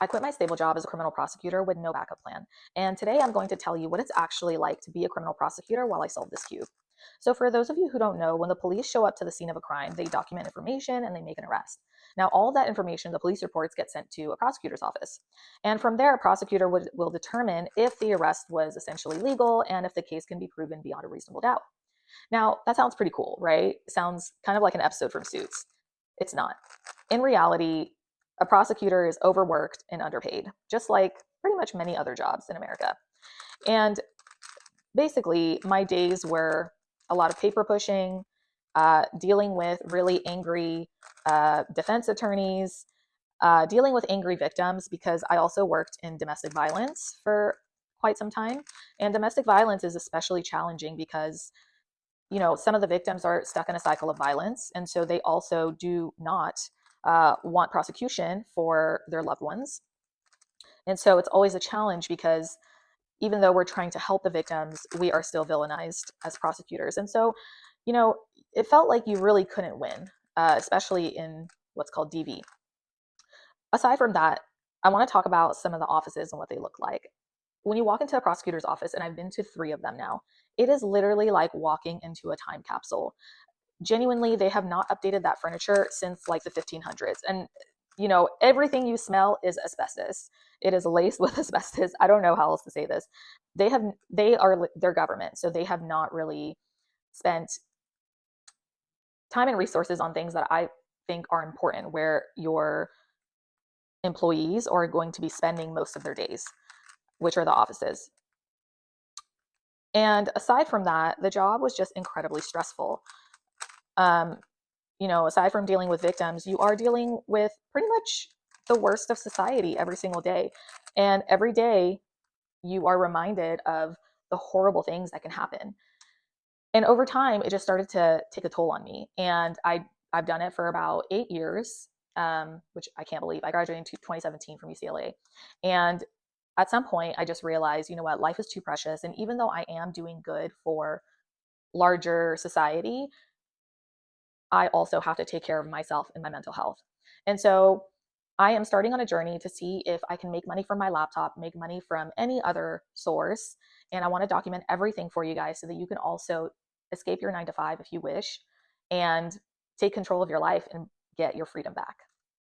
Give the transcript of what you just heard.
I quit my stable job as a criminal prosecutor with no backup plan. And today I'm going to tell you what it's actually like to be a criminal prosecutor while I solve this cube. So, for those of you who don't know, when the police show up to the scene of a crime, they document information and they make an arrest. Now, all of that information, the police reports, get sent to a prosecutor's office. And from there, a prosecutor will determine if the arrest was essentially legal and if the case can be proven beyond a reasonable doubt. Now, that sounds pretty cool, right? Sounds kind of like an episode from Suits. It's not. In reality, a prosecutor is overworked and underpaid, just like pretty much many other jobs in America. And basically, my days were a lot of paper pushing, dealing with really angry defense attorneys, dealing with angry victims, because I also worked in domestic violence for quite some time. And domestic violence is especially challenging because some of the victims are stuck in a cycle of violence. And so they also do not want prosecution for their loved ones. And so it's always a challenge because even though we're trying to help the victims, we are still villainized as prosecutors. And so, it felt like you really couldn't win, especially in what's called DV. Aside from that, I want to talk about some of the offices and what they look like. When you walk into a prosecutor's office, and I've been to 3 of them now, it is literally like walking into a time capsule. Genuinely, they have not updated that furniture since like the 1500s. And everything you smell is asbestos. It is laced with asbestos. I don't know how else to say this. They're government, so they have not really spent time and resources on things that I think are important, where your employees are going to be spending most of their days, which are the offices. And aside from that, the job was just incredibly stressful. Aside from dealing with victims, you are dealing with pretty much the worst of society every single day. And every day you are reminded of the horrible things that can happen. And over time, it just started to take a toll on me. And I've done it for about 8 years, which I can't believe. I graduated in 2017 from UCLA. And at some point, I just realized, you know what, life is too precious. And even though I am doing good for larger society, I also have to take care of myself and my mental health. And so I am starting on a journey to see if I can make money from my laptop, make money from any other source. And I want to document everything for you guys so that you can also escape your 9 to 5 if you wish and take control of your life and get your freedom back.